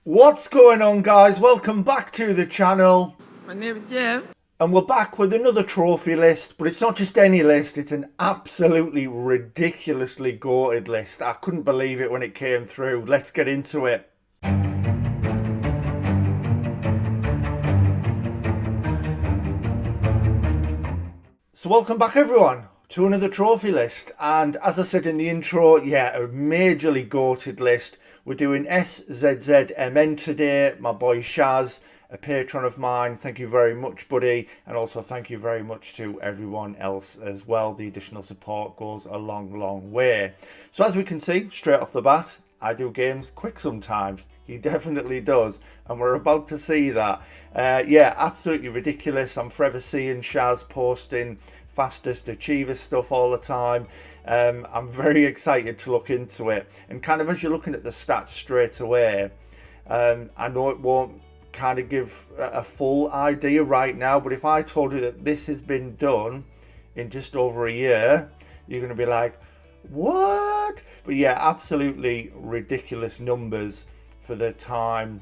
What's going on, guys? Welcome back to the channel. My name is Jeff. And we're back with another trophy list, but it's not just any list, it's an absolutely ridiculously goated list. I couldn't believe it when it came through. Let's get into it. So welcome back, everyone, to another trophy list. And as I said in the intro, yeah, a majorly goated list. We're doing SzzMN today. My boy Shaz, a patron of mine. Thank you very much, buddy. And also thank you very much to everyone else as well. The additional support goes a long, long way. So as we can see, straight off the bat, I do games quick sometimes. He definitely does. And we're about to see that. Yeah, absolutely ridiculous. I'm forever seeing Shaz posting fastest achiever stuff all the time. I'm very excited to look into it. And kind of as you're looking at the stats straight away, I know it won't kind of give a full idea right now, but if I told you that this has been done in just over a year, you're going to be like, what? But yeah, absolutely ridiculous numbers for the time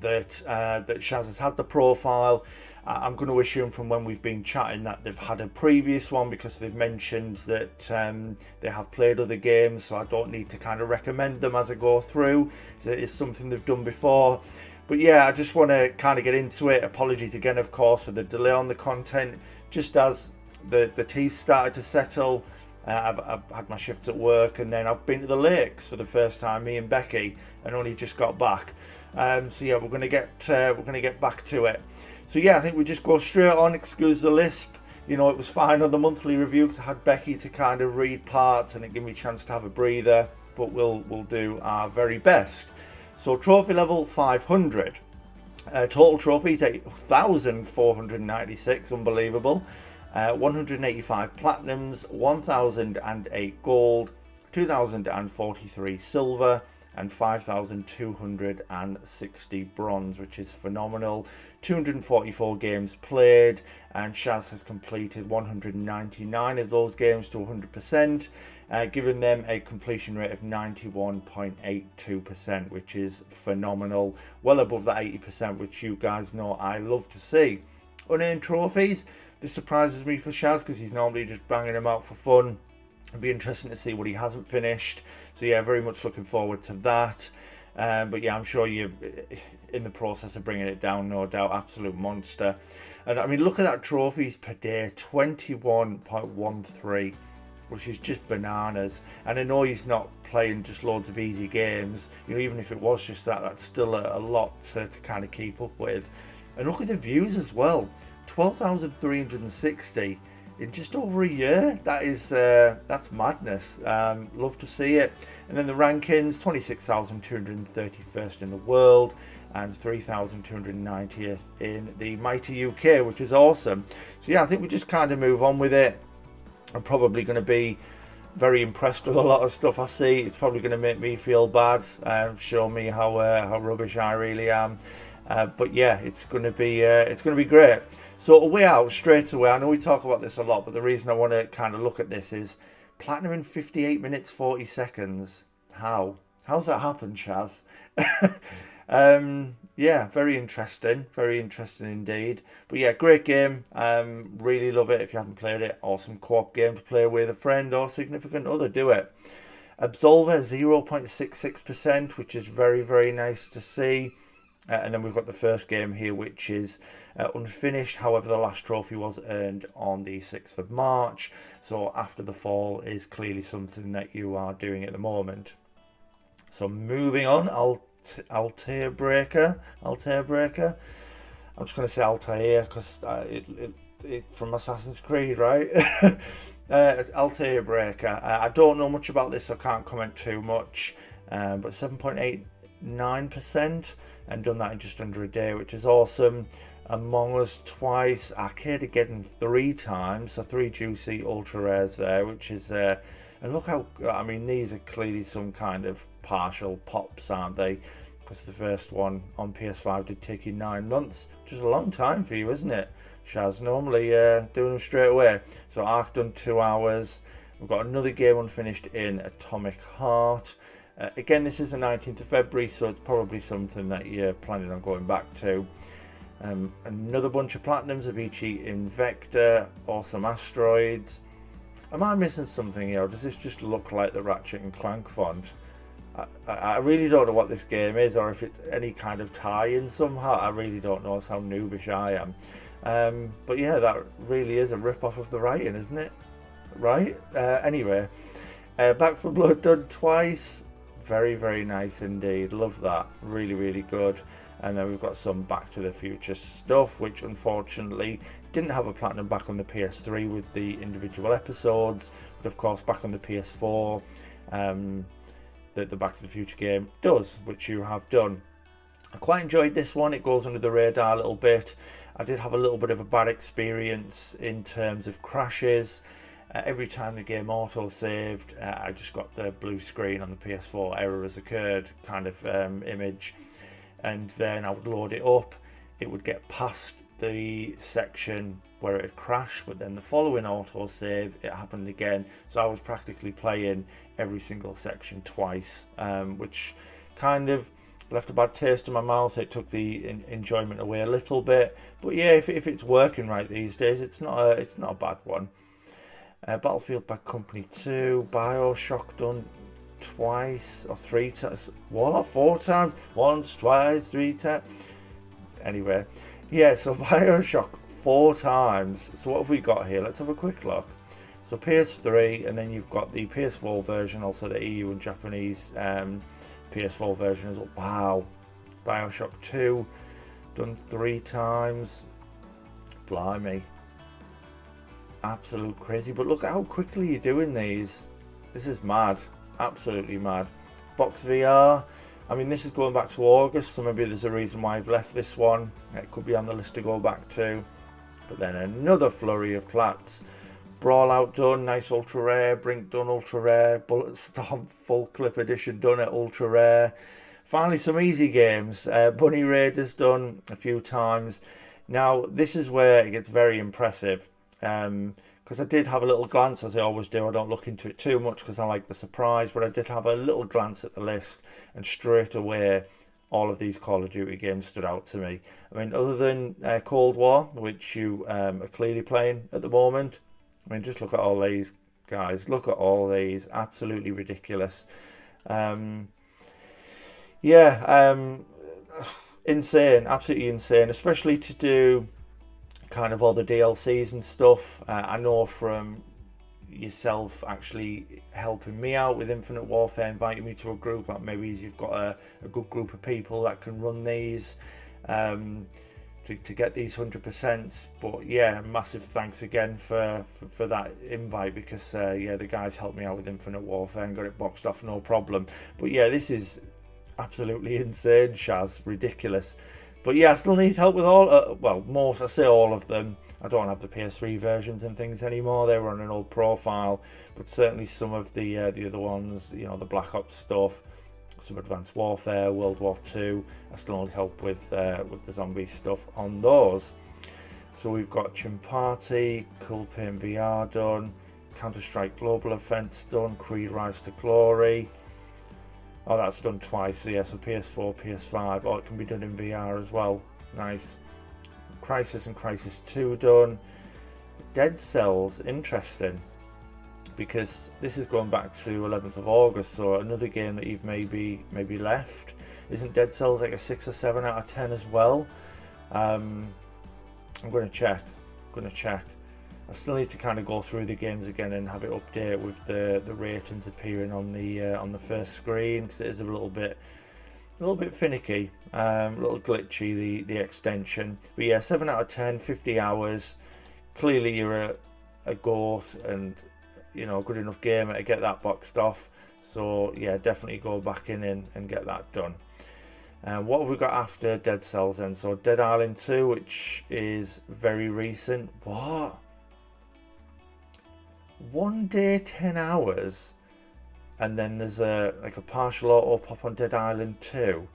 that that Shaz has had the profile. I'm going to assume from when we've been chatting that they've had a previous one, because they've mentioned that they have played other games, so I don't need to kind of recommend them as I go through. It is something they've done before. But yeah, I just want to kind of get into it. Apologies again, of course, for the delay on the content. Just as the teeth started to settle, I've had my shift at work, and then I've been to the lakes for the first time, me and Becky, and only just got back. So yeah, we're gonna get back to it. So yeah, I think we just go straight on. Excuse the lisp. You know, it was fine on the monthly review because I had Becky to kind of read parts and it gave me a chance to have a breather. But we'll do our very best. So trophy level 500. Total trophies 8,496. Unbelievable. 185 platinums, 1,008 gold, 2,043 silver, and 5,260 bronze, which is phenomenal. 244 games played, and Shaz has completed 199 of those games to 100%, giving them a completion rate of 91.82%, which is phenomenal. Well above that 80%, which you guys know I love to see. Unearned trophies. This surprises me for Shaz because he's normally just banging them out for fun. It'd be interesting to see what he hasn't finished. So yeah, very much looking forward to that. But yeah, I'm sure you're in the process of bringing it down, no doubt. Absolute monster. And I mean, look at that trophies per day, 21.13, which is just bananas. And I know he's not playing just loads of easy games. You know, even if it was just that, that's still a lot to kind of keep up with. And look at the views as well. 12,360 in just over a year. That's madness. Love to see it. And then the rankings, 26,231st in the world and 3,290th in the mighty UK, which is awesome. So yeah, I think we just kind of move on with it. I'm probably going to be very impressed with a lot of stuff I see. It's probably going to make me feel bad, show me how rubbish I really am. But yeah, it's going to be great. So away out straight away. I know we talk about this a lot, but the reason I want to kind of look at this is platinum in 58 minutes 40 seconds. How's that happened, Shaz? Yeah, very interesting indeed. But yeah, great game. Really love it. If you haven't played it, awesome co-op game to play with a friend or significant other. Do it. Absolver 0.66%, which is very, very nice to see. And then we've got the first game here, which is unfinished. However, the last trophy was earned on the 6th of March. So after the fall is clearly something that you are doing at the moment. So moving on, Altair Breaker. I'm just going to say Altair because it from Assassin's Creed, right? Altair Breaker. I don't know much about this, so I can't comment too much. But 7.89%. And done that in just under a day, which is awesome. Among Us twice, Arcadegeddon 3 times, so 3 juicy ultra rares there, which is and look how, I mean, these are clearly some kind of partial pops, aren't they? Because the first one on PS5 did take you 9 months, which is a long time for you, isn't it, Shaz? Normally doing them straight away. So Ark done 2 hours. We've got another game unfinished in Atomic Heart. Again, this is the 19th of February, so it's probably something that you're planning on going back to. Another bunch of platinums, Avicii Invector, Awesome Asteroids. Am I missing something here, or does this just look like the Ratchet and Clank font? I really don't know what this game is, or if it's any kind of tie-in somehow. I really don't know. That's how noobish I am. But yeah, that really is a rip-off of the writing, isn't it? Right? Anyway, Back 4 Blood done twice. Very, very nice indeed. Love that. Really, really good. And then we've got some Back to the Future stuff, which unfortunately didn't have a platinum back on the PS3 with the individual episodes, but of course back on the PS4, the Back to the Future game does, which you have done. I quite enjoyed this one. It goes under the radar a little bit. I did have a little bit of a bad experience in terms of crashes. Every time the game auto-saved, I just got the blue screen on the PS4 error has occurred kind of image. And then I would load it up. It would get past the section where it had crashed, but then the following autosave, it happened again. So I was practically playing every single section twice, which kind of left a bad taste in my mouth. It took the enjoyment away a little bit. But yeah, if it's working right these days, it's not a bad one. Battlefield Bad Company 2, Bioshock done twice or three times. What? 4 times? Once, twice, 3 times. Anyway, yeah, so Bioshock 4 times. So what have we got here? Let's have a quick look. So PS3, and then you've got the PS4 version, also the EU and Japanese PS4 version as well. Wow. Bioshock 2 done 3 times. Blimey. Absolute crazy. But look at how quickly you're doing these. This is mad. Absolutely mad. Box VR. I mean, this is going back to August, so maybe there's a reason why I've left this one. It could be on the list to go back to. But then another flurry of plats. Brawl Out done, nice ultra rare. Brink done, ultra rare. Bulletstorm full clip edition done at ultra rare. Finally, some easy games. Bunny Raiders done a few times. Now, this is where it gets very impressive. Because I did have a little glance, as I always do. I don't look into it too much because I like the surprise, but I did have a little glance at the list, and straight away all of these Call of Duty games stood out to me. I mean, other than Cold War, which you are clearly playing at the moment. I mean, just look at all these, guys. Look at all these. Absolutely ridiculous. Insane. Absolutely insane. Especially to do kind of all the DLCs and stuff. I know from yourself actually helping me out with Infinite Warfare, inviting me to a group, like maybe you've got a good group of people that can run these to get these 100%. But yeah, massive thanks again for that invite, because the guys helped me out with Infinite Warfare and got it boxed off no problem. But yeah, this is absolutely insane, Shaz. Ridiculous. But yeah, I still need help with all, most, I say all of them. I don't have the PS3 versions and things anymore. They were on an old profile, but certainly some of the other ones, you know, the Black Ops stuff, some Advanced Warfare, World War II. I still need help with the zombie stuff on those. So we've got Chim Party, Cool Pain VR done, Counter-Strike Global Offense done, Creed Rise to Glory. Oh, that's done twice. So yeah, so PS4, PS5. Oh, it can be done in VR as well. Nice. Crisis and Crisis 2 done. Dead Cells, interesting, because this is going back to 11th of August, so another game that you've maybe left. Isn't Dead Cells like a 6 or 7 out of 10 as well? I'm going to check. I still need to kind of go through the games again and have it update with the ratings appearing on the first screen, because it is a little bit finicky, a little glitchy, the extension. But yeah, 7 out of 10, 50 hours. Clearly you're a goat and, you know, a good enough gamer to get that boxed off. So yeah, definitely go back in and get that done. What have we got after Dead Cells then? So Dead Island 2, which is very recent. What? 1 day, 10 hours, and then there's a partial auto pop on Dead Island 2.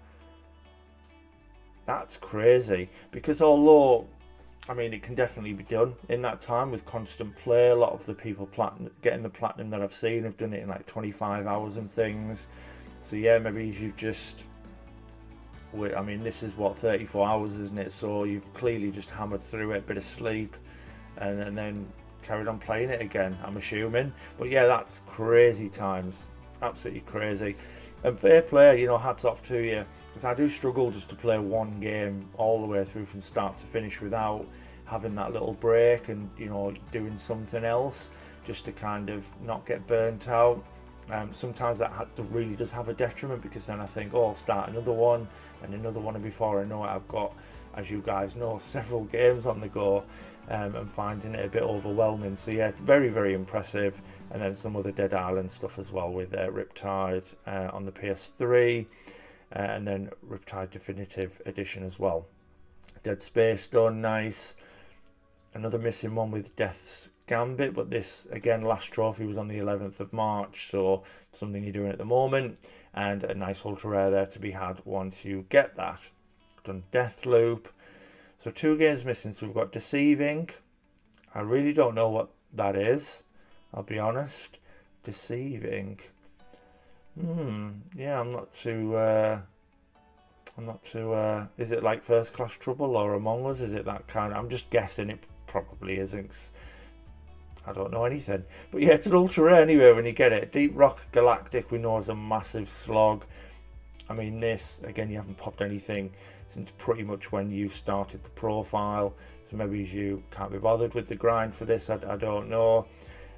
That's crazy, because although, I mean, it can definitely be done in that time with constant play. A lot of the people getting the platinum that I've seen have done it in like 25 hours and things. So yeah, maybe you've just, I mean, this is what, 34 hours, isn't it? So you've clearly just hammered through it, bit of sleep, and then carried on playing it again, I'm assuming. But yeah, that's crazy times, absolutely crazy. And fair play, hats off to you, because I do struggle just to play one game all the way through from start to finish without having that little break and doing something else, just to kind of not get burnt out. Sometimes that really does have a detriment, because then I think, oh, I'll start another one, and before I know it, I've got, as you guys know, several games on the go, and finding it a bit overwhelming. So yeah, it's very, very impressive. And then some other Dead Island stuff as well, with Riptide on the PS3, and then Riptide Definitive Edition as well. Dead Space done, nice. Another missing one with Death's Gambit, but this, again, last trophy was on the 11th of March, so something you're doing at the moment, and a nice ultra rare there to be had once you get that. Done Deathloop. So 2 games missing. So we've got Deceiving. I really don't know what that is, I'll be honest. Deceiving. Yeah, I'm not too is it like First Class Trouble or Among Us? Is it that kind of, I'm just guessing, it probably isn't. I don't know anything. But yeah, it's an ultra rare anyway when you get it. Deep Rock Galactic, we know, is a massive slog. I mean, this, again, you haven't popped anything since pretty much when you started the profile. So maybe you can't be bothered with the grind for this. I don't know.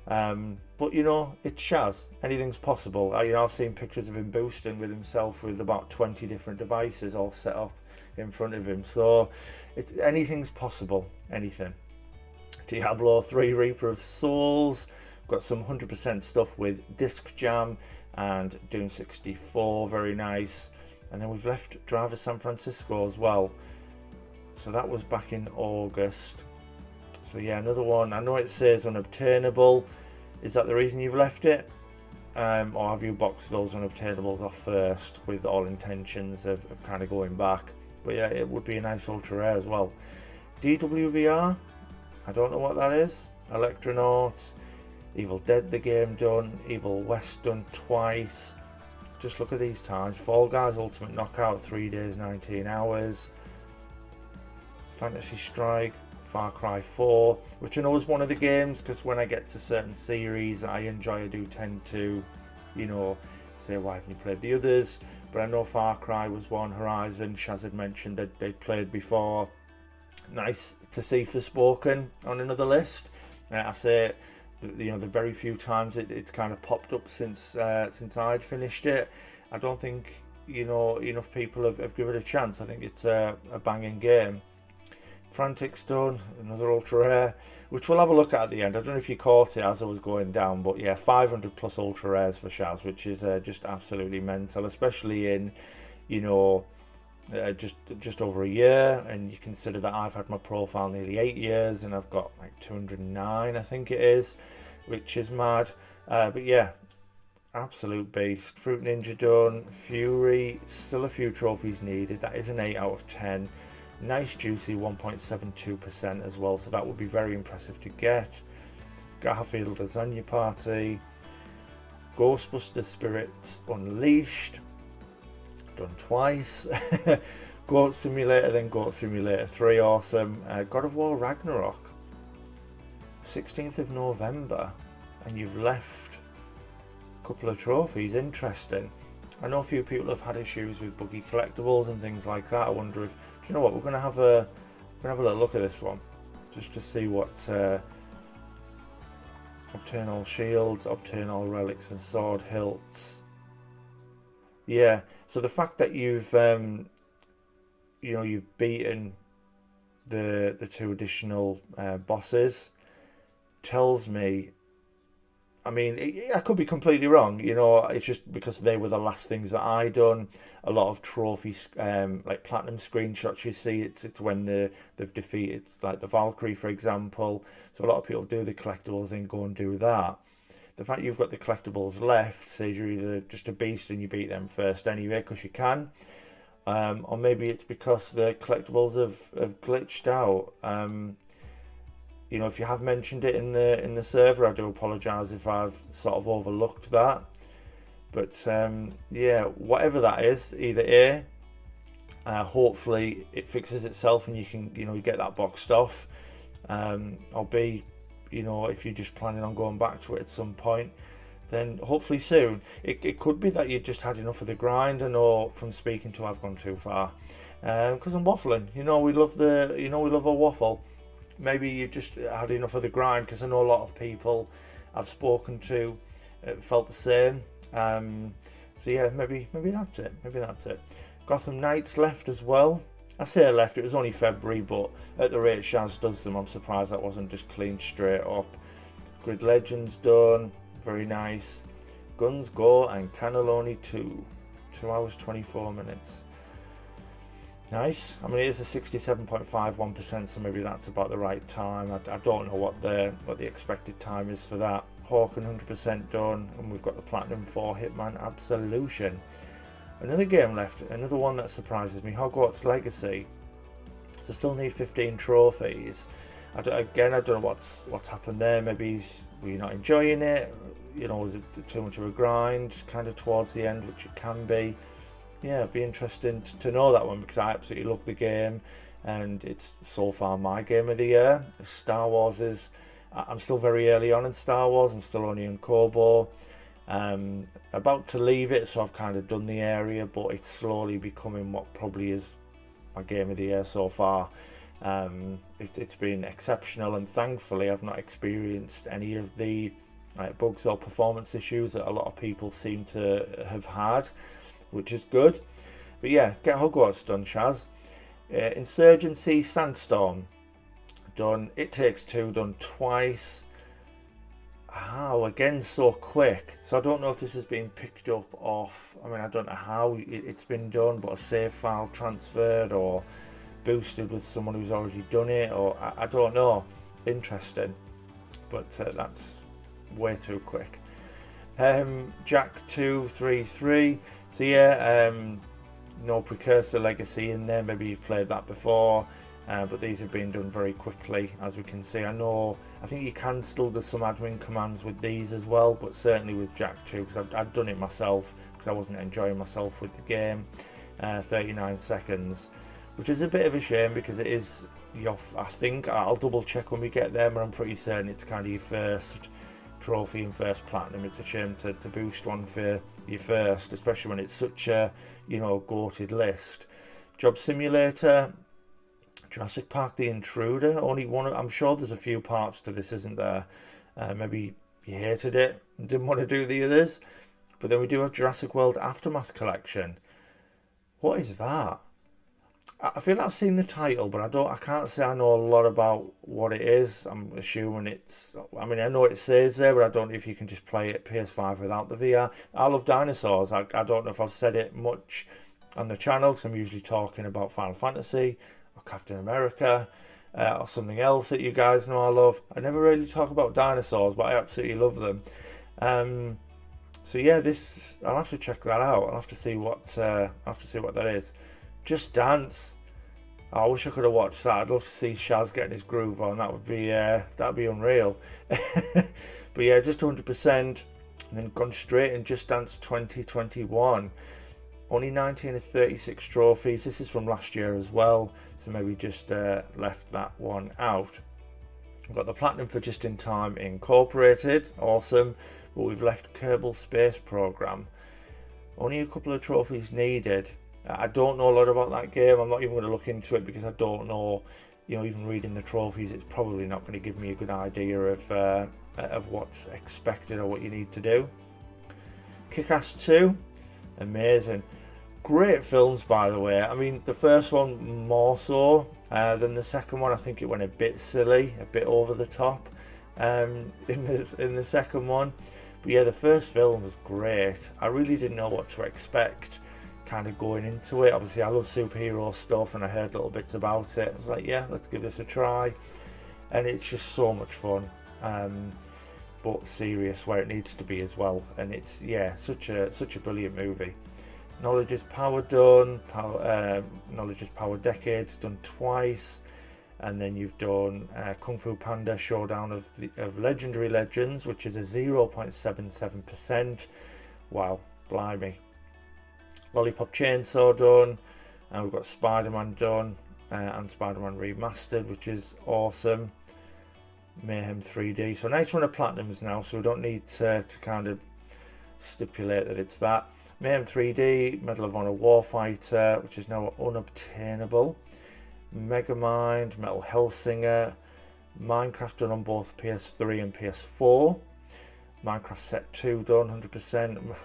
But, it's Shaz. Anything's possible. I've seen pictures of him boosting with himself with about 20 different devices all set up in front of him. So anything's possible. Anything. Diablo 3 Reaper of Souls. Got some 100% stuff with Disc Jam and Doom 64, very nice. And then we've left Driver San Francisco as well. So that was back in August. So yeah, another one. I know it says unobtainable. Is that the reason you've left it? Or have you boxed those unobtainables off first with all intentions of kind of going back? But yeah, it would be a nice ultra rare as well. DWVR. I don't know what that is. Electronauts, Evil Dead the game done, Evil West done twice. Just look at these times. Fall Guys Ultimate Knockout, 3 days, 19 hours. Fantasy Strike, Far Cry 4, which I know is one of the games, because when I get to certain series I enjoy, I do tend to, say, why haven't you played the others? But I know Far Cry was one. Horizon, Shaz had mentioned that they'd played before. Nice to see Forspoken on another list. I say, the very few times it's kind of popped up since I'd finished it, I don't think enough people have given it a chance. I think it's a banging game. Frantic Stone, another ultra rare, which we'll have a look at the end. I don't know if you caught it as I was going down, but yeah, 500 plus ultra rares for Shaz, which is just absolutely mental, especially in just over a year. And you consider that I've had my profile nearly 8 years, and I've got like 209, I think it is, which is mad. But yeah, absolute beast. Fruit Ninja done. Fury, still a few trophies needed. That is an 8 out of 10. Nice juicy 1.72% as well, so that would be very impressive to get. Garfield Lasagna Party, Ghostbusters Spirits Unleashed, done twice. Goat Simulator, then Goat Simulator 3, awesome. God of War Ragnarok, 16th of November, and you've left a couple of trophies. Interesting. I know a few people have had issues with buggy collectibles and things like that. I wonder if, do you know what, we're going to have a little look at this one, just to see what obtain all shields, obtain all relics and sword hilts. Yeah, so the fact that you've you've beaten the 2 additional bosses tells me, I mean, I could be completely wrong, it's just because they were the last things that I done. A lot of trophies, like platinum screenshots you see, it's when they've defeated, like the Valkyrie, for example. So a lot of people do the collectibles and go and do that. The fact you've got the collectibles left says you're either just a beast and you beat them first anyway, because you can. Or maybe it's because the collectibles have glitched out. If you have mentioned it in the server, I do apologise if I've sort of overlooked that. But yeah, whatever that is, either A, hopefully it fixes itself and you can, you get that boxed off, or B, if you're just planning on going back to it at some point, then hopefully soon. It could be that you just had enough of the grind. I know from speaking to I've gone too far, because I'm waffling. We love we love a waffle. Maybe you just had enough of the grind, because I know a lot of people I've spoken to felt the same. So yeah, maybe that's it. Maybe that's it. Gotham Knights left as well. I say left, it was only February, but at the rate Shaz does them, I'm surprised that wasn't just cleaned straight up. Grid Legends done, very nice. Guns Go and Cannelloni 2 hours 24 minutes. Nice. I mean, it is a 67.51%, so maybe that's about the right time. I don't know what the expected time is for that. Hawken 100% done, and we've got the Platinum 4 Hitman Absolution. Another game left, another one that surprises me, Hogwarts Legacy. So still need 15 trophies. I don't know what's happened there. Maybe were you not enjoying it? Was it too much of a grind kind of towards the end, which it can be. Yeah, it'd be interesting to know that one, because I absolutely love the game and it's so far my game of the year. Star Wars is, I'm still very early on in Star Wars. I'm still only in Kobo. About to leave it, so I've kind of done the area, but it's slowly becoming what probably is my game of the year so far. It's been exceptional, and thankfully I've not experienced any of the bugs or performance issues that a lot of people seem to have had, which is good. But yeah, get Hogwarts done, Shaz. Insurgency Sandstorm done. It Takes Two done twice. How again so quick? So I don't know if this has been picked up off. I mean, I don't know how it's been done, but a save file transferred or boosted with someone who's already done it, or I don't know. Interesting, but that's way too quick. Jack 233. So yeah, no Precursor Legacy in there. Maybe you've played that before, but these have been done very quickly, as we can see. I think you can still do some admin commands with these as well, but certainly with Jack 2, because I've done it myself because I wasn't enjoying myself with the game. 39 seconds, which is a bit of a shame, because it is I think I'll double check when we get there, but I'm pretty certain it's kind of your first trophy and first platinum. It's a shame to boost one for your first, especially when it's such a goated list. Job Simulator, Jurassic Park The Intruder, only one. I'm sure there's a few parts to this, isn't there? Maybe you hated it and didn't want to do the others, but then we do have Jurassic World Aftermath Collection. What is that? I feel like I've seen the title, but I can't say I know a lot about what it is. I'm assuming I know it says there, but I don't know if you can just play it PS5 without the VR. I love dinosaurs. I don't know if I've said it much on the channel, because I'm usually talking about Final Fantasy or Captain America, or something else that you guys know I love. I never really talk about dinosaurs, but I absolutely love them. So yeah, I'll have to check that out. I'll have to see what that is. Just Dance. I wish I could have watched that. I'd love to see Shaz getting his groove on. That'd be unreal. But yeah, just 100%, and then gone straight in Just Dance 2021. Only 19 of 36 trophies. This is from last year as well, so maybe just left that one out. We've got the platinum for Just in Time Incorporated. Awesome. But we've left Kerbal Space Program. Only a couple of trophies needed. I don't know a lot about that game. I'm not even going to look into it, because I don't know. Even reading the trophies, it's probably not going to give me a good idea of what's expected or what you need to do. Kick-Ass 2, amazing. Great films, by the way. I mean, the first one more so than the second one. I think it went a bit silly, a bit over the top in the second one. But yeah, the first film was great. I really didn't know what to expect kind of going into it. Obviously I love superhero stuff, and I heard little bits about it. I was like, yeah, let's give this a try, and it's just so much fun, but serious where it needs to be as well. And it's such a brilliant movie. Knowledge is Power done. Knowledge is Power Decades done twice, and then you've done Kung Fu Panda Showdown of Legendary Legends, which is a 0.77%. Wow, blimey. Lollipop Chainsaw done, and we've got Spider-Man done, and Spider-Man Remastered, which is awesome. Mayhem 3D, so a nice run of platinums now, so we don't need to kind of stipulate that it's that. Mayhem 3D, Medal of Honor Warfighter, which is now unobtainable. Megamind, Metal Hellsinger, Minecraft done on both PS3 and PS4. Minecraft Set 2 done 100%.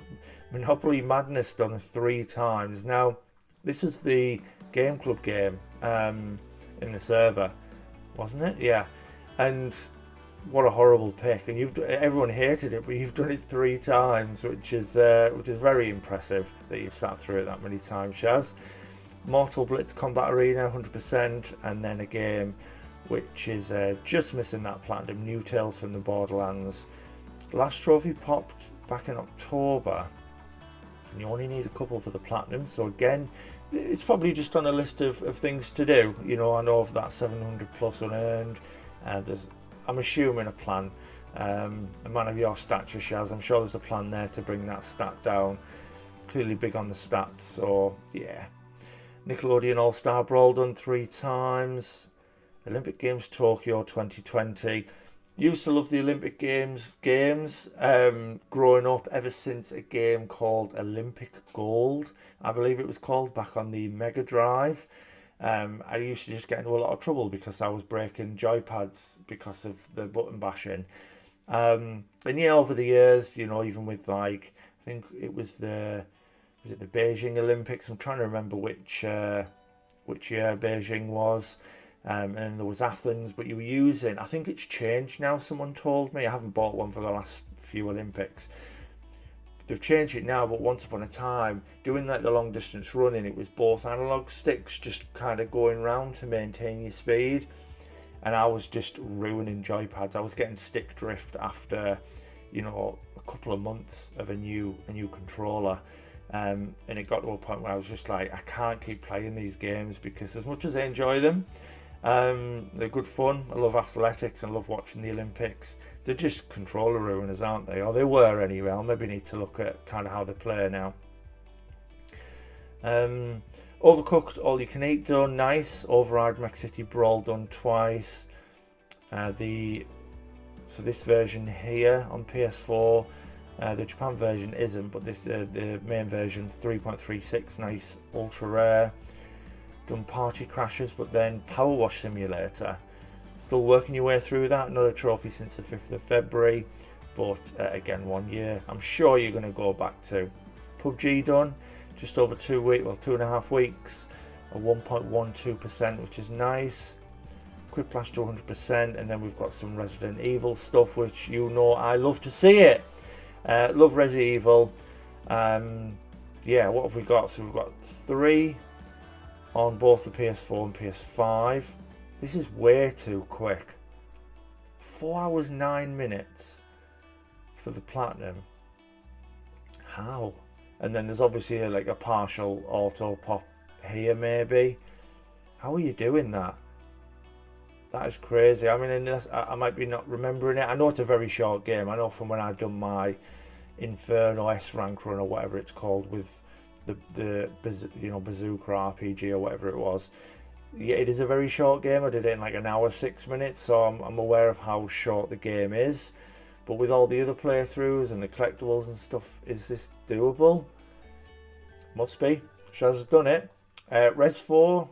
Monopoly Madness done 3 times. Now, this was the Game Club game in the server, wasn't it? Yeah. And what a horrible pick! And everyone hated it, but you've done it 3 times, which is very impressive that you've sat through it that many times, Shaz. Mortal Blitz Combat Arena 100%, and then a game which is just missing that platinum, New Tales from the Borderlands. Last trophy popped back in October, and you only need a couple for the platinum. So again, it's probably just on a list of things to do. You know, I know of that 700 plus unearned. There's, I'm assuming, a plan. A man of your stature, Shaz, I'm sure there's a plan there to bring that stat down. Clearly big on the stats, so yeah. Nickelodeon All-Star Brawl done 3 times. Olympic Games Tokyo 2020. Used to love the Olympic Games growing up, ever since a game called Olympic Gold, I believe it was called, back on the Mega Drive. I used to just get into a lot of trouble because I was breaking joypads because of the button bashing. And yeah, over the years, you know, even with like, I think it was the Beijing Olympics. I'm trying to remember which year Beijing was. And there was Athens, but you were using, I think it's changed now, someone told me. I haven't bought one for the last few Olympics. They've changed it now, but once upon a time, doing like the long distance running, it was both analog sticks just kind of going round to maintain your speed. And I was just ruining joypads. I was getting stick drift after, you know, a couple of months of a new controller. And it got to a point where I was just like, I can't keep playing these games, because as much as I enjoy them, they're good fun. I love athletics and love watching the Olympics. They're just controller ruiners, aren't they? Or they were anyway. I'll maybe need to look at kind of how they play now. Overcooked All You Can Eat done, nice. Override Mech City Brawl done twice. So this version here on PS4, the Japan version isn't, but this the main version 3.36, nice, ultra rare. Done Party Crashers, but then Power Wash Simulator. Still working your way through that. Not a trophy since the 5th of February, but again, 1 year. I'm sure you're going to go back to. PUBG done, just over 2 weeks, well, 2.5 weeks, a 1.12%, which is nice. Quiplash to 100%, and then we've got some Resident Evil stuff, which you know I love to see it. Love Resi Evil. Yeah, what have we got? So we've got 3 on both the PS4 and PS5. This is way too quick. 4 hours 9 minutes for the platinum. How? And then there's obviously like a partial auto pop here maybe. How are you doing that? That is crazy. I mean, unless I might be not remembering it. I know it's a very short game. I know from when I've done my Inferno S rank run or whatever it's called with the Bazooka RPG or whatever it was. Yeah, it is a very short game. I did it in like 1 hour 6 minutes, so I'm aware of how short the game is. But with all the other playthroughs and the collectibles and stuff, is this doable? Must be. Shaz has done it. Res 4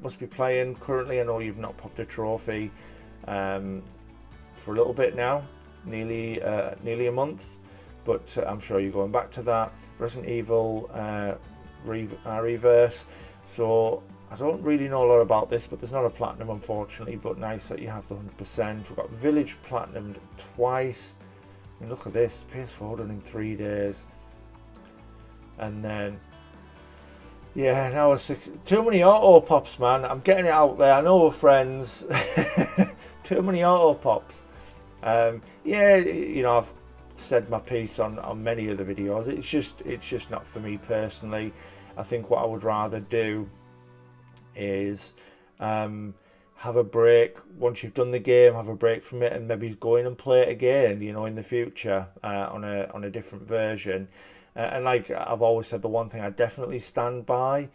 must be playing currently. I know you've not popped a trophy for a little bit now, nearly a month, but I'm sure you're going back to that. Resident Evil Reverse. So I don't really know a lot about this, but there's not a platinum, unfortunately, but nice that you have the 100%. We've got Village platinumed twice. I mean, look at this, PS4 done in 3 days. And then, yeah, now it's 6. Too many auto pops, man. I'm getting it out there. I know we're friends. Too many auto pops. Yeah, you know, I've said my piece on many of the videos. It's just not for me personally. I think what I would rather do is have a break once you've done the game, have a break from it, and maybe go in and play it again, you know, in the future on a different version. And like I've always said, the one thing I definitely stand by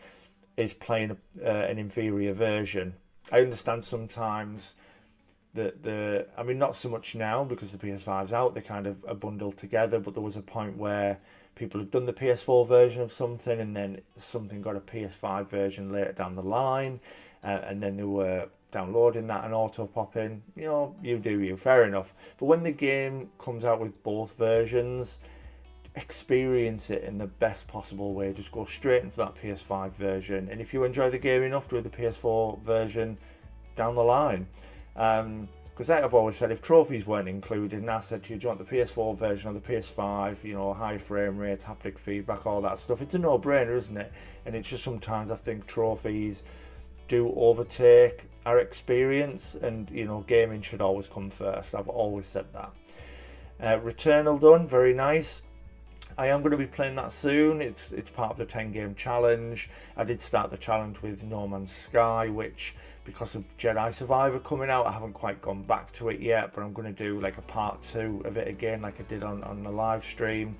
is playing an inferior version. I understand sometimes that I mean, not so much now because the PS5's out, they kind of are bundled together, but there was a point where people had done the PS4 version of something and then something got a PS5 version later down the line, and then they were downloading that and auto popping. You know, you do you, fair enough. But when the game comes out with both versions, experience it in the best possible way. Just go straight into that PS5 version, and if you enjoy the game enough, do the PS4 version down the line. Because I've always said, if trophies weren't included, and I said to you, do you want the PS4 version or the PS5, you know, high frame rate, haptic feedback, all that stuff, it's a no-brainer, isn't it? And it's just sometimes I think trophies do overtake our experience, and, you know, gaming should always come first. I've always said that. Returnal done, very nice. I am going to be playing that soon. It's part of the 10-game challenge. I did start the challenge with No Man's Sky, which, because of Jedi Survivor coming out, I haven't quite gone back to it yet, but I'm going to do like a part 2 of it again, like I did on the live stream.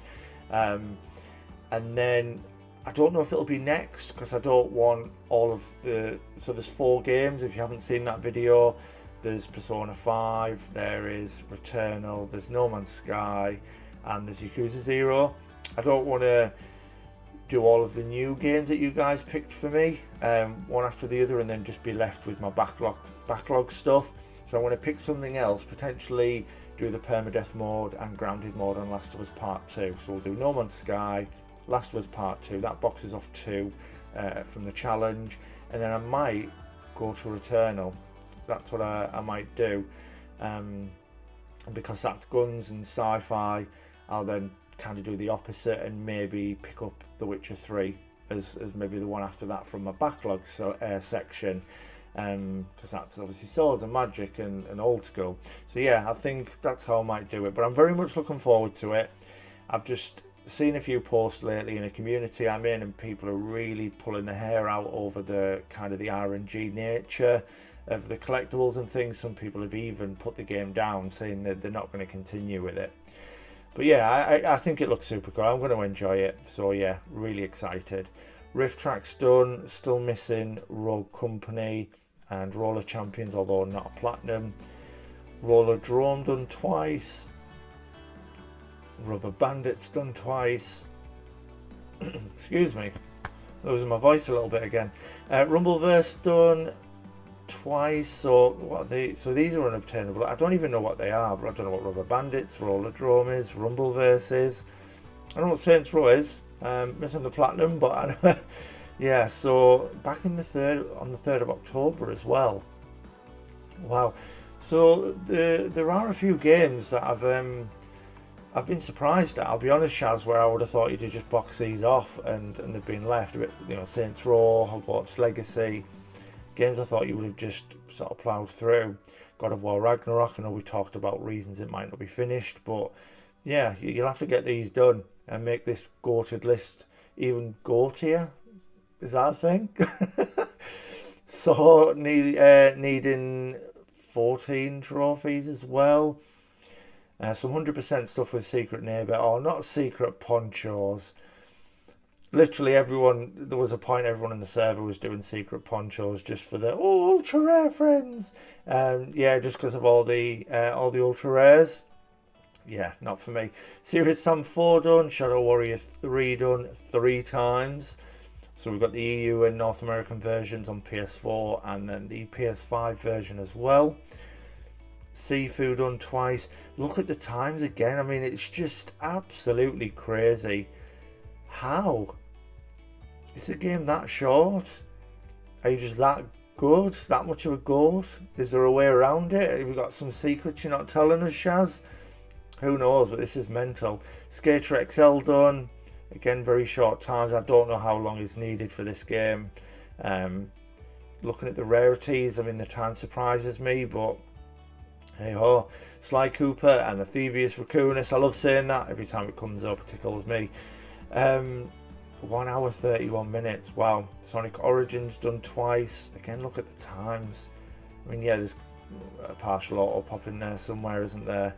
And then I don't know if it'll be next, because I don't want all of the... So there's 4 games, if you haven't seen that video. There's Persona 5, there is Returnal, there's No Man's Sky, and there's Yakuza 0. I don't want to do all of the new games that you guys picked for me, one after the other, and then just be left with my backlog stuff. So I want to pick something else, potentially do the permadeath mode and grounded mode on Last of Us Part 2. So we'll do No Man's Sky, Last of Us Part 2, that boxes off 2 from the challenge, and then I might go to Returnal. That's what I might do, because that's guns and sci-fi. I'll then kind of do the opposite and maybe pick up The Witcher 3 as maybe the one after that from my backlog section, because that's obviously swords and magic and old school. So yeah, I think that's how I might do it, but I'm very much looking forward to it. I've just seen a few posts lately in a community I'm in, and people are really pulling their hair out over the kind of the RNG nature of the collectibles and things. Some people have even put the game down, saying that they're not going to continue with it. But yeah, I think it looks super cool. I'm going to enjoy it. So yeah, really excited. Rift Track's done. Still missing Rogue Company and Roller Champions, although not a platinum. Roller Drome done twice. Rubber Bandits done twice. Excuse me, losing my voice a little bit again. Rumbleverse done twice. So what are they? So these are unobtainable. I don't even know what they are. I don't know what Rubber Bandits, Roller Drome is, Rumbleverse is. I don't know what Saints Row is. Missing the platinum, but I know. Yeah. So back in the 3rd of October as well. Wow. So there are a few games that I've been surprised at. I'll be honest, Shaz, where I would have thought you'd have just boxed these off and they've been left. You know, Saints Row, Hogwarts Legacy, games I thought you would have just sort of ploughed through. God of War Ragnarok, I know we talked about reasons it might not be finished, but yeah, you'll have to get these done and make this goated list even goatier. Is that a thing? So needing 14 trophies as well. Some 100% stuff with Secret Neighbour, or not secret ponchos. Literally everyone, there was a point everyone in the server was doing secret ponchos just for the ultra rare friends. Yeah, just because of all the ultra rares. Yeah, not for me. Serious Sam 4 done, Shadow Warrior 3 done 3 times. So we've got the EU and North American versions on PS4 and then the PS5 version as well. Seafood done twice. Look at the times again. I mean, it's just absolutely crazy. How? Is the game that short? Are you just that good? That much of a goat? Is there a way around it? Have you got some secrets you're not telling us, Shaz? Who knows, but this is mental. Skater XL done. Again, very short times. I don't know how long is needed for this game. Looking at the rarities, I mean, the time surprises me, but hey ho. Sly Cooper and the Thievius Raccoonus. I love saying that every time it comes up. It tickles me. 1 hour 31 minutes. Wow. Sonic Origins done twice. Again, look at the times. I mean, yeah, there's a partial auto pop in there somewhere, isn't there?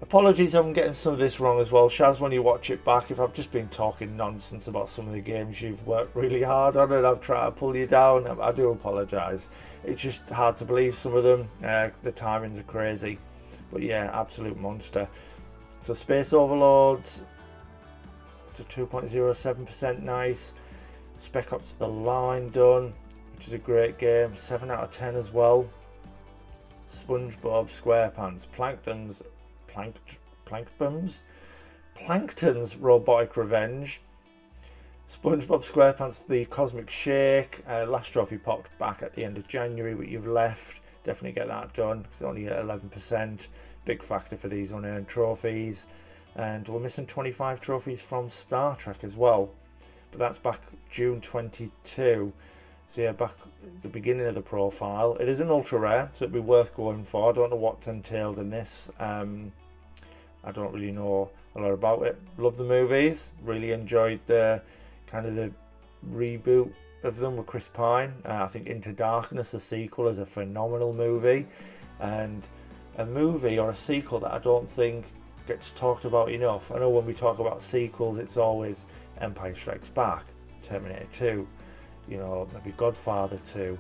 Apologies, I'm getting some of this wrong as well, Shaz, when you watch it back. If I've just been talking nonsense about some of the games you've worked really hard on and I've tried to pull you down, I do apologise. It's just hard to believe some of them. The timings are crazy. But yeah, absolute monster. So Space Overlords, it's a 2.07%, nice. Spec Ops The Line done, which is a great game, 7 out of 10 as well. SpongeBob SquarePants, Plankton's Robotic Revenge, SpongeBob SquarePants The Cosmic Shake. Last trophy popped back at the end of January, but you've left. Definitely get that done. It's only at 11%. Big factor for these unearned trophies. And we're missing 25 trophies from Star Trek as well. But that's back June 22. So yeah, back at the beginning of the profile. It is an ultra rare, so it'd be worth going for. I don't know what's entailed in this. I don't really know a lot about it. Love the movies. Really enjoyed the kind of the reboot of them with Chris Pine. I think Into Darkness, the sequel, is a phenomenal movie. And a movie or a sequel that I don't think gets talked about enough. I know when we talk about sequels, it's always Empire Strikes Back, Terminator 2, you know, maybe Godfather 2,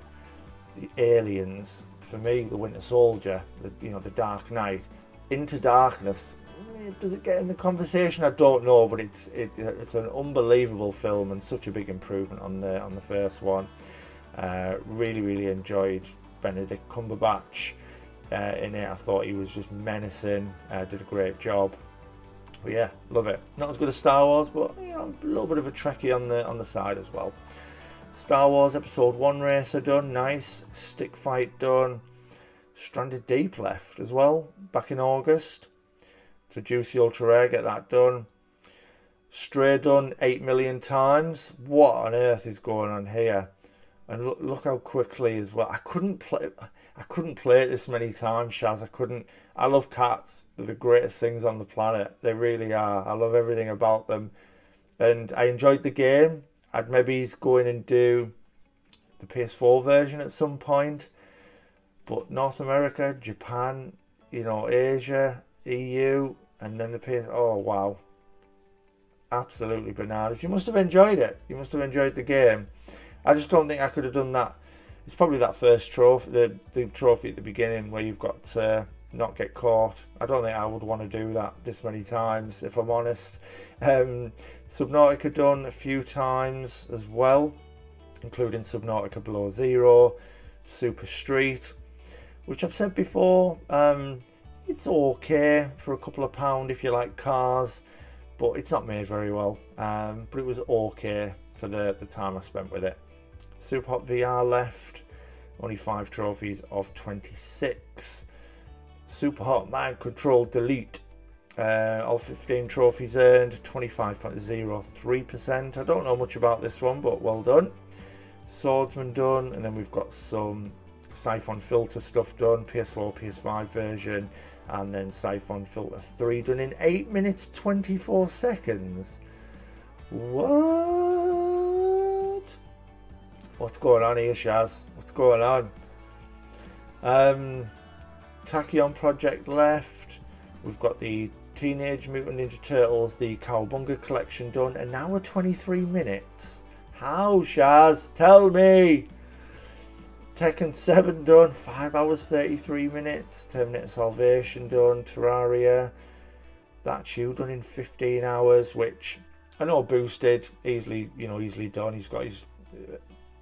the Aliens, for me, The Winter Soldier, The Dark Knight. Into Darkness, does it get in the conversation? I don't know, but it's an unbelievable film and such a big improvement on the first one. Really enjoyed Benedict Cumberbatch in it. I thought he was just menacing. Did a great job. But yeah, love it. Not as good as Star Wars, but you know, a little bit of a Trekkie on the side as well. Star Wars Episode 1 Racer done, nice. Stick Fight done. Stranded Deep left as well, back in August. It's a juicy ultra rare, get that done. Stray done 8 million times. What on earth is going on here? And look how quickly as well. I couldn't play it this many times, Shaz. I love cats. They're the greatest things on the planet. They really are. I love everything about them. And I enjoyed the game. I'd maybe go in and do the PS4 version at some point. But North America, Japan, Asia, EU, and then the PS... Oh, wow. Absolutely bananas. You must have enjoyed it. You must have enjoyed the game. I just don't think I could have done that. It's probably that first trophy, the trophy at the beginning where you've got to not get caught. I don't think I would want to do that this many times, if I'm honest. Subnautica done a few times as well, including Subnautica Below Zero, Super Street, which I've said before, it's okay for a couple of pound if you like cars, but it's not made very well. But it was okay for the time I spent with it. Super Hot VR left, only 5 trophies of 26. Super Hot Mind Control Delete, all 15 trophies earned, 25.03%. I don't know much about this one, but well done. Swordsman done, and then we've got some Siphon Filter stuff done, PS4, PS5 version, and then Siphon Filter 3 done in 8 minutes 24 seconds. What? What's going on here, Shaz? What's going on? Tachyon Project left. We've got the Teenage Mutant Ninja Turtles, the Cowabunga collection done, and now we're 23 minutes. How, Shaz? Tell me! Tekken 7 done, 5 hours 33 minutes. Terminator Salvation done, Terraria. That's You done in 15 hours, which I know boosted, easily done. He's got his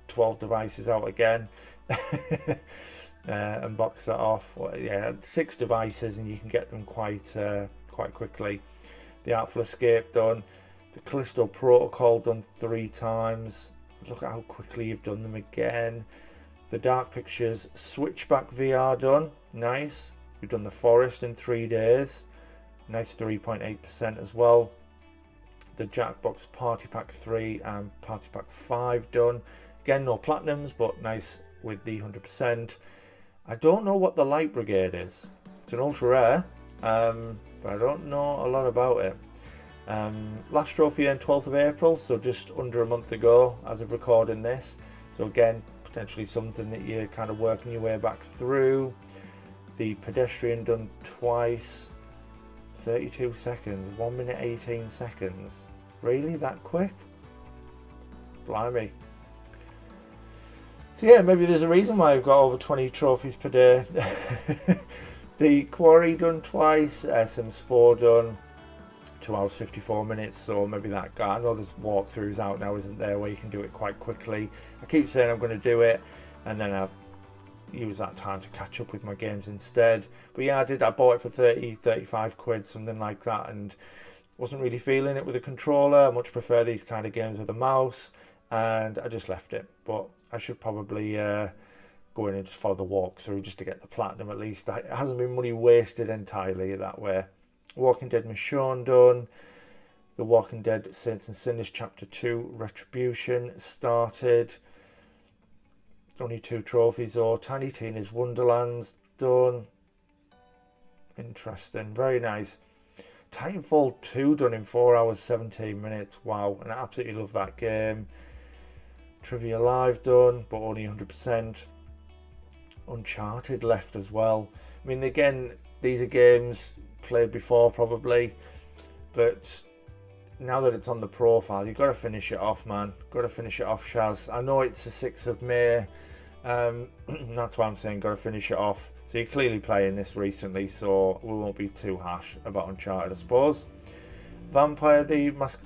12 devices out again. And box that off. Well, yeah, 6 devices and you can get them quite quickly. The Artful Escape done. The Callisto Protocol done 3 times. Look at how quickly you've done them again. The Dark Pictures Switchback VR done. Nice. We've done The Forest in 3 days. Nice 3.8% as well. The Jackbox Party Pack 3 and Party Pack 5 done. Again, no platinums, but nice with the 100%. I don't know what the Light Brigade is. It's an ultra rare, but I don't know a lot about it. Last trophy on 12th of April, so just under a month ago as of recording this. So again, potentially something that you're kind of working your way back through. The Pedestrian done twice. 32 seconds, 1 minute 18 seconds. Really, that quick? Blimey. So yeah, maybe there's a reason why I've got over 20 trophies per day. The quarry done twice, Sims 4 done, 2 hours 54 minutes, so maybe that guy. I know there's walkthroughs out now, isn't there, where you can do it quite quickly. I keep saying I'm going to do it, and then I've used that time to catch up with my games instead. But yeah, I bought it for 30, 35 quid, something like that, and wasn't really feeling it with a controller. I much prefer these kind of games with a mouse, and I just left it. But I should probably go in and just follow the walkthrough just to get the platinum at least. It hasn't been money wasted entirely that way. Walking Dead Michonne done. The Walking Dead Saints and Sinners Chapter 2 Retribution started. Only 2 trophies though. Tiny Tina's Wonderlands done. Interesting. Very nice. Titanfall 2 done in 4 hours 17 minutes. Wow. And I absolutely love that game. Trivia Live done, but only 100%. Uncharted left as well. I mean, again, these are games played before probably, but now that it's on the profile, you've got to finish it off, man. Got to finish it off, Shaz. I know it's the 6th of May. That's why I'm saying got to finish it off. So you're clearly playing this recently, so we won't be too harsh about Uncharted, I suppose. Vampire the Mask.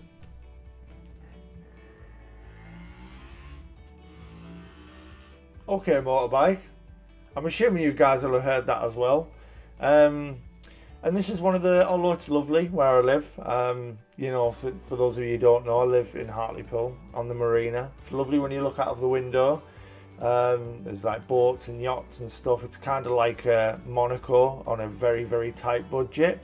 Okay, Motorbike. I'm assuming you guys will have heard that as well. And this is one of the, although it's lovely where I live, you know, for those of you who don't know, I live in Hartlepool on the marina. It's lovely when you look out of the window. There's like boats and yachts and stuff. It's kind of like Monaco on a very, very tight budget.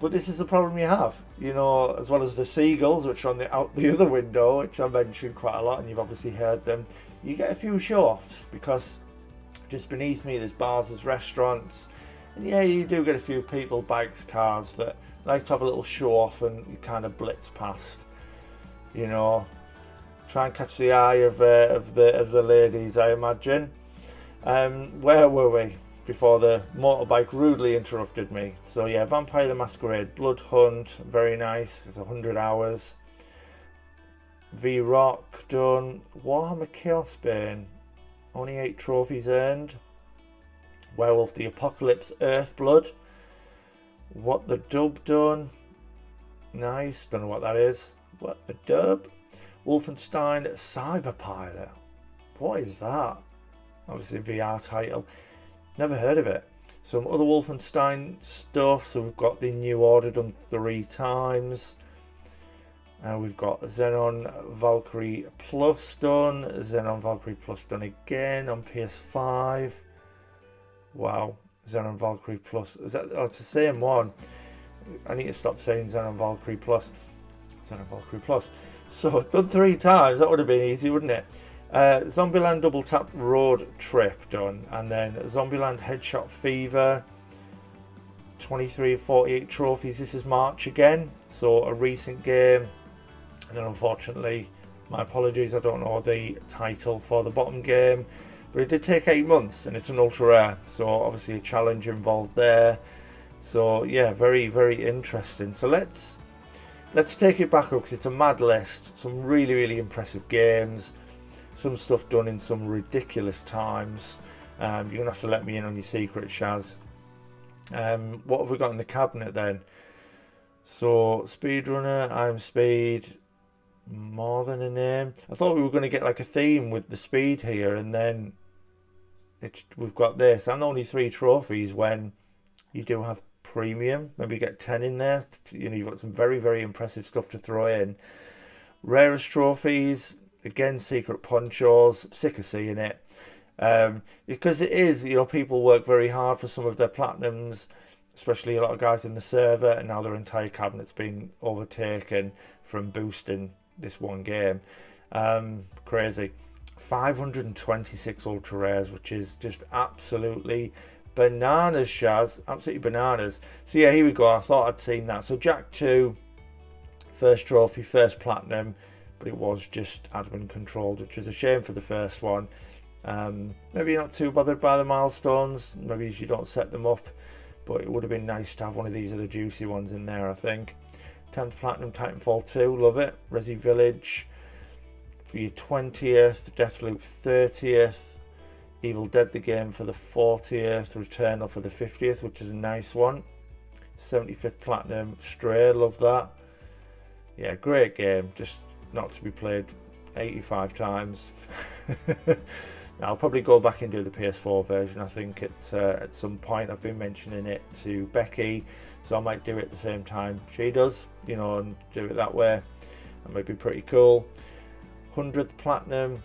But this is the problem you have, you know, as well as the seagulls, which are on out the other window, which I mentioned quite a lot, and you've obviously heard them. You get a few show-offs because just beneath me there's bars, there's restaurants, and yeah, you do get a few people, bikes, cars that like to have a little show-off and you kind of blitz past, you know, try and catch the eye of the ladies, I imagine. Where were we before the motorbike rudely interrupted me? So yeah, Vampire the Masquerade Blood Hunt, very nice. It's 100 hours. V-Rock done. Warhammer Chaos Bane, only 8 trophies earned. Werewolf the Apocalypse Earthblood. What the Dub done. Nice, don't know what that is. What the Dub. Wolfenstein Cyberpilot. What is that? Obviously a VR title. Never heard of it. Some other Wolfenstein stuff. So we've got the New Order done 3 times. We've got Xenon Valkyrie Plus done. Xenon Valkyrie Plus done again on PS5. Wow. Xenon Valkyrie Plus. Is that, oh, it's the same one. I need to stop saying Xenon Valkyrie Plus. Xenon Valkyrie Plus. So, done 3 times. That would have been easy, wouldn't it? Zombieland Double Tap Road Trip done. And then Zombieland Headshot Fever. 23 of 48 trophies. This is March again. So, a recent game. And then, unfortunately, my apologies, I don't know the title for the bottom game. But it did take 8 months, and it's an ultra rare. So, obviously, a challenge involved there. So, yeah, very, very interesting. So, let's take it back up because it's a mad list. Some really, really impressive games. Some stuff done in some ridiculous times. You're going to have to let me in on your secret, Shaz. What have we got in the cabinet then? So, Speedrunner, I'm Speed. More than a name. I thought we were going to get like a theme with the speed here, and then we've got this. And only 3 trophies when you do have premium. Maybe get 10 in there. You know, you've got some very, very impressive stuff to throw in. Rarest trophies, again, secret ponchos. Sick of seeing it. Because it is, you know, people work very hard for some of their platinums, especially a lot of guys in the server, and now their entire cabinet's been overtaken from boosting this one game. Crazy. 526 ultra rares, which is just absolutely bananas, Shaz. Absolutely bananas. So yeah, here we go. I thought I'd seen that. So Jack 2, first trophy, first platinum, but it was just admin controlled, which is a shame for the first one. Maybe you're not too bothered by the milestones. Maybe you don't set them up but it would have been nice to have one of these other juicy ones in there, I think. 10th Platinum Titanfall 2, love it. Resi Village for your 20th, Deathloop 30th, Evil Dead the game for the 40th, Returnal for the 50th, which is a nice one. 75th Platinum Stray, love that. Yeah, great game, just not to be played 85 times. I'll probably go back and do the PS4 version. I think at some point I've been mentioning it to Becky, so I might do it at the same time she does, you know, and do it that way. That might be pretty cool. 100th Platinum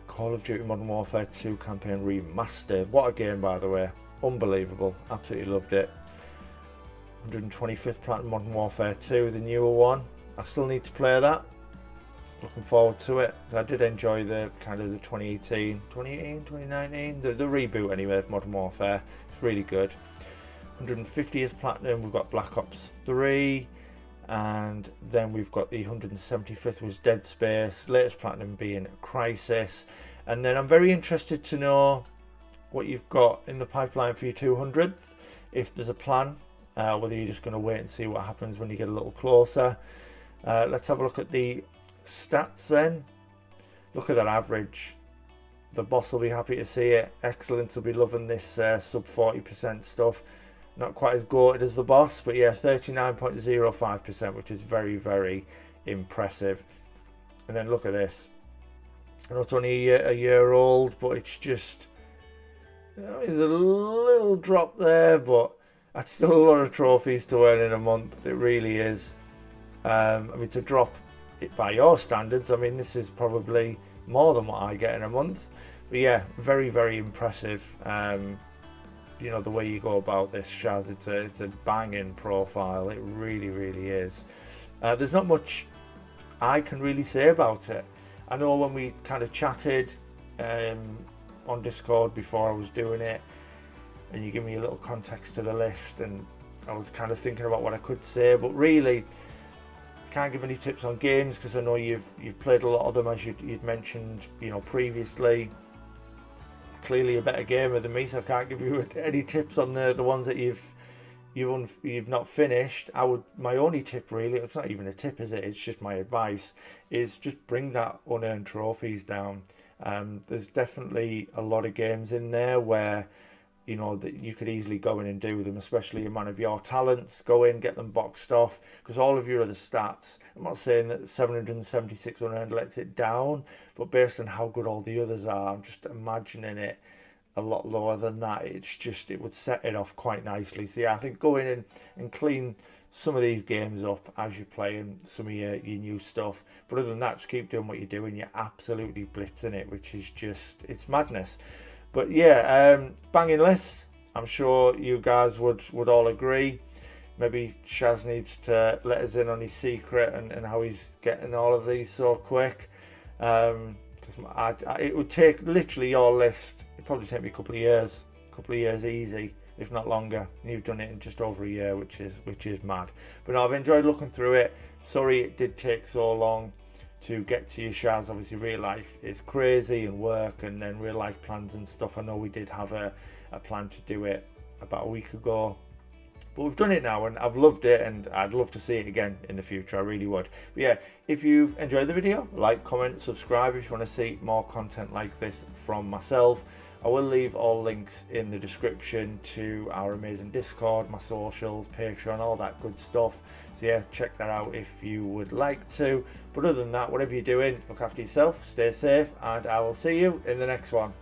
Call of Duty Modern Warfare 2 Campaign Remastered. What a game, by the way. Unbelievable. Absolutely loved it. 125th Platinum Modern Warfare 2, the newer one. I still need to play that. Looking forward to it. I did enjoy the kind of the 2019, the reboot anyway of Modern Warfare. It's really good. 150th Platinum, we've got Black Ops 3. And then we've got the 175th was Dead Space, latest Platinum being Crisis. And then I'm very interested to know what you've got in the pipeline for your 200th, if there's a plan, whether you're just going to wait and see what happens when you get a little closer. Let's have a look at the stats then. Look at that average. The boss will be happy to see it. Excellence will be loving this sub 40% stuff. Not quite as goated as the boss, but yeah, 39.05%, which is very, very impressive. And then look at this. I know it's only a year old, but it's just, you know, there's a little drop there, but that's still a lot of trophies to earn in a month. It really is. I mean, to drop it by your standards, I mean, this is probably more than what I get in a month. But yeah, very, very impressive. You know, the way you go about this, Shaz, it's a banging profile. It really, really is. There's not much I can really say about it. I know when we kind of chatted on Discord before I was doing it, and you give me a little context to the list, and I was kind of thinking about what I could say, but really can't give any tips on games because I know you've played a lot of them, as you'd mentioned, you know, previously. Clearly a better gamer than me, so I can't give you any tips on the ones that you've not finished. My only tip, really, it's not even a tip, is it? It's just my advice, is just bring that unearned trophies down. There's definitely a lot of games in there where, you know, that you could easily go in and do them, especially a man of your talents. Go in, get them boxed off, because all of your other stats, I'm not saying that 776 unearned lets it down, but based on how good all the others are, I'm just imagining it a lot lower than that. It's just, it would set it off quite nicely. So yeah, I think go in and clean some of these games up as you're playing some of your new stuff. But other than that, just keep doing what you're doing. You're absolutely blitzing it, which is just, it's madness. But yeah, banging list. I'm sure you guys would all agree. Maybe Shaz needs to let us in on his secret and how he's getting all of these so quick. Because it would take literally your list. It'd probably take me a couple of years easy, if not longer. And you've done it in just over a year, which is mad. But no, I've enjoyed looking through it. Sorry it did take so long to get to you, Shaz. Obviously real life is crazy, and work, and then real life plans and stuff. I know we did have a plan to do it about a week ago, but we've done it now, and I've loved it, and I'd love to see it again in the future. I really would. But yeah, if you've enjoyed the video, like, comment, subscribe if you want to see more content like this from myself. I will leave all links in the description to our amazing Discord, my socials, Patreon, all that good stuff. So yeah, check that out if you would like to. But other than that, whatever you're doing, look after yourself, stay safe, and I will see you in the next one.